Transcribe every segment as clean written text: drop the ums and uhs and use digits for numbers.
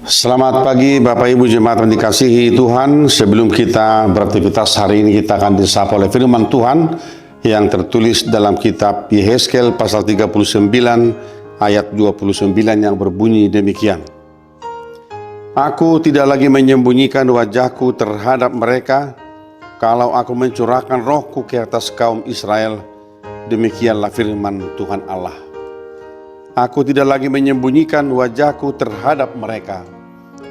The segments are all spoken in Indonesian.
Selamat pagi Bapak Ibu Jemaat yang dikasihi Tuhan. Sebelum kita beraktivitas hari ini, kita akan disapa oleh firman Tuhan yang tertulis dalam kitab Yehezkel pasal 39 ayat 29 yang berbunyi demikian. Aku tidak lagi menyembunyikan wajahku terhadap mereka, kalau aku mencurahkan rohku ke atas kaum Israel, demikianlah firman Tuhan Allah. Aku tidak lagi menyembunyikan wajahku terhadap mereka,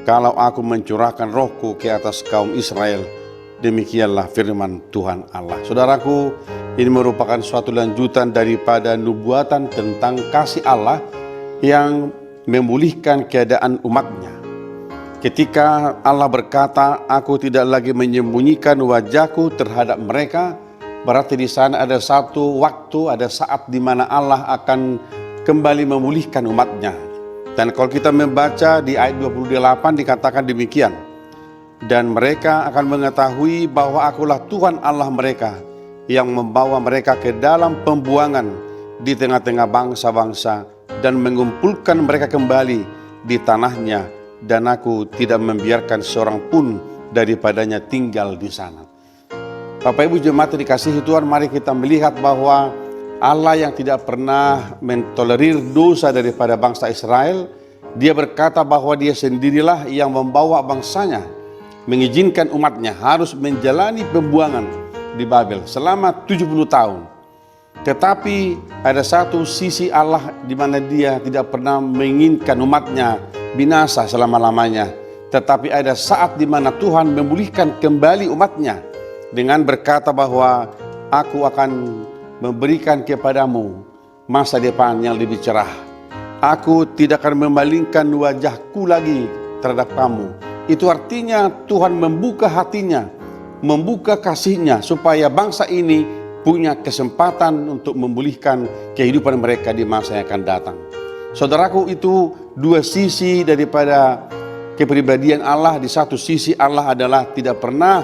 kalau aku mencurahkan rohku ke atas kaum Israel, demikianlah firman Tuhan Allah. Saudaraku, ini merupakan suatu lanjutan daripada nubuatan tentang kasih Allah yang memulihkan keadaan umatnya. Ketika Allah berkata, aku tidak lagi menyembunyikan wajahku terhadap mereka, berarti di sana ada satu waktu, ada saat di mana Allah akan kembali memulihkan umatnya. Dan kalau kita membaca di ayat 28 dikatakan demikian. Dan mereka akan mengetahui bahwa akulah Tuhan Allah mereka yang membawa mereka ke dalam pembuangan di tengah-tengah bangsa-bangsa dan mengumpulkan mereka kembali di tanahnya, dan aku tidak membiarkan seorang pun daripadanya tinggal di sana. Bapak Ibu jemaat dikasihi Tuhan, mari kita melihat bahwa Allah yang tidak pernah mentolerir dosa daripada bangsa Israel, Dia berkata bahwa Dia sendirilah yang membawa bangsanya, mengizinkan umatnya harus menjalani pembuangan di Babel selama 70 tahun. Tetapi ada satu sisi Allah di mana Dia tidak pernah menginginkan umatnya binasa selama-lamanya. Tetapi ada saat di mana Tuhan memulihkan kembali umatnya dengan berkata bahwa aku akan memberikan kepadamu masa depan yang lebih cerah. Aku tidak akan memalingkan wajahku lagi terhadap kamu. Itu artinya Tuhan membuka hatinya, membuka kasihnya supaya bangsa ini punya kesempatan untuk memulihkan kehidupan mereka di masa yang akan datang. Saudaraku, itu dua sisi daripada kepribadian Allah. Di satu sisi Allah adalah tidak pernah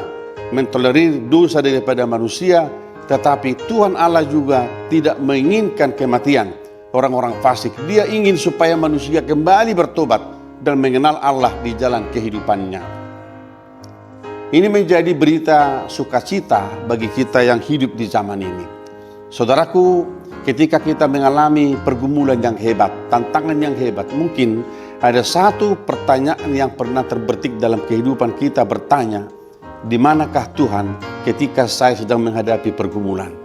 mentolerir dosa daripada manusia, tetapi Tuhan Allah juga tidak menginginkan kematian orang-orang fasik. Dia ingin supaya manusia kembali bertobat dan mengenal Allah di jalan kehidupannya. Ini menjadi berita sukacita bagi kita yang hidup di zaman ini. Saudaraku, ketika kita mengalami pergumulan yang hebat, tantangan yang hebat, mungkin ada satu pertanyaan yang pernah terbetik dalam kehidupan kita, bertanya, di manakah Tuhan ketika saya sedang menghadapi pergumulan?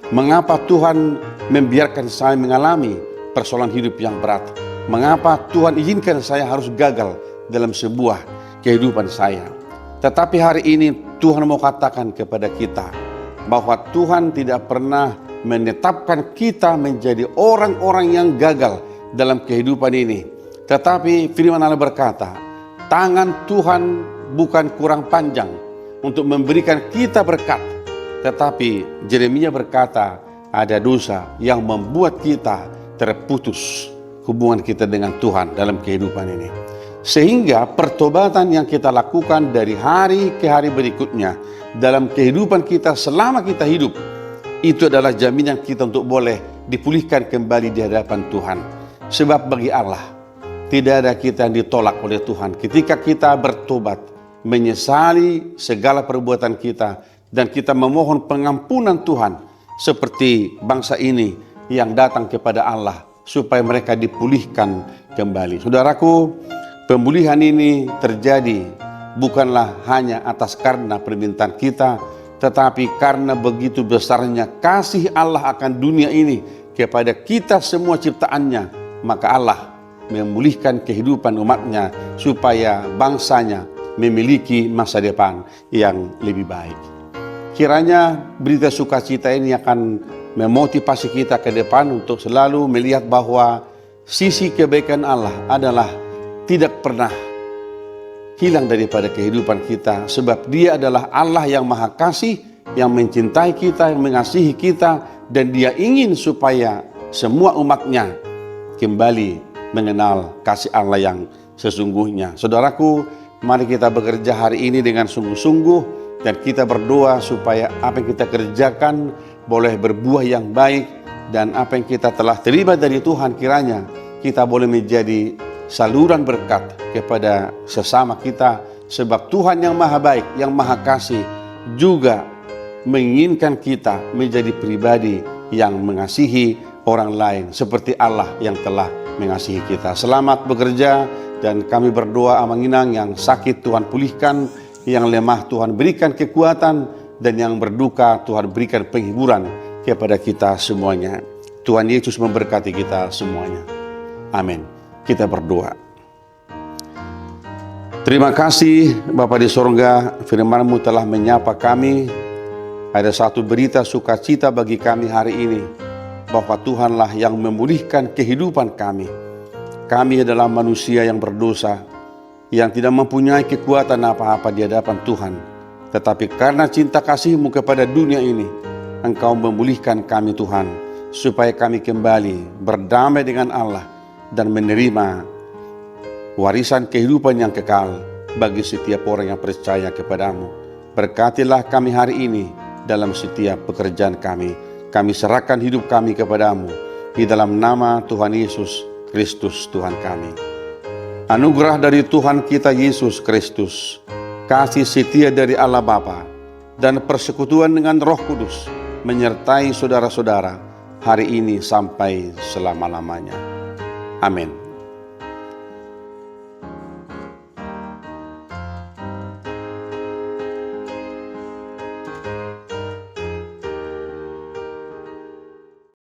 Mengapa Tuhan membiarkan saya mengalami persoalan hidup yang berat? Mengapa Tuhan izinkan saya harus gagal dalam sebuah kehidupan saya? Tetapi hari ini Tuhan mau katakan kepada kita bahwa Tuhan tidak pernah menetapkan kita menjadi orang-orang yang gagal dalam kehidupan ini. Tetapi firman Allah berkata, tangan Tuhan bukan kurang panjang untuk memberikan kita berkat. Tetapi Yeremia berkata, ada dosa yang membuat kita terputus hubungan kita dengan Tuhan dalam kehidupan ini. Sehingga pertobatan yang kita lakukan dari hari ke hari berikutnya dalam kehidupan kita selama kita hidup, itu adalah jaminan kita untuk boleh dipulihkan kembali di hadapan Tuhan. Sebab bagi Allah tidak ada kita yang ditolak oleh Tuhan ketika kita bertobat, menyesali segala perbuatan kita, dan kita memohon pengampunan Tuhan seperti bangsa ini yang datang kepada Allah supaya mereka dipulihkan kembali. Saudaraku, pemulihan ini terjadi bukanlah hanya atas karena permintaan kita, tetapi karena begitu besarnya kasih Allah akan dunia ini kepada kita semua ciptaannya, maka Allah memulihkan kehidupan umatnya supaya bangsanya memiliki masa depan yang lebih baik. Kiranya berita sukacita ini akan memotivasi kita ke depan untuk selalu melihat bahwa sisi kebaikan Allah adalah tidak pernah hilang daripada kehidupan kita, sebab Dia adalah Allah yang Maha Kasih, yang mencintai kita, yang mengasihi kita, dan Dia ingin supaya semua umatnya kembali mengenal kasih Allah yang sesungguhnya. Saudaraku, mari kita bekerja hari ini dengan sungguh-sungguh dan kita berdoa supaya apa yang kita kerjakan boleh berbuah yang baik, dan apa yang kita telah terima dari Tuhan kiranya kita boleh menjadi saluran berkat kepada sesama kita, sebab Tuhan yang maha baik, yang maha kasih juga menginginkan kita menjadi pribadi yang mengasihi orang lain seperti Allah yang telah mengasihi kita. Selamat bekerja, dan kami berdoa Amanginang yang sakit Tuhan pulihkan, yang lemah Tuhan berikan kekuatan, dan yang berduka Tuhan berikan penghiburan kepada kita semuanya. Tuhan Yesus memberkati kita semuanya. Amin. Kita berdoa. Terima kasih Bapa di sorga, firman-Mu telah menyapa kami. Ada satu berita sukacita bagi kami hari ini, bahwa Tuhanlah yang memulihkan kehidupan kami. Kami adalah manusia yang berdosa, yang tidak mempunyai kekuatan apa-apa di hadapan Tuhan. Tetapi karena cinta kasih-Mu kepada dunia ini, Engkau memulihkan kami Tuhan, supaya kami kembali berdamai dengan Allah dan menerima warisan kehidupan yang kekal bagi setiap orang yang percaya kepadamu. Berkatilah kami hari ini dalam setiap pekerjaan kami. Kami serahkan hidup kami kepadamu, di dalam nama Tuhan Yesus Kristus Tuhan kami. Anugerah dari Tuhan kita Yesus Kristus, kasih setia dari Allah Bapa, dan persekutuan dengan Roh Kudus menyertai saudara-saudara hari ini sampai selama-lamanya. Amin.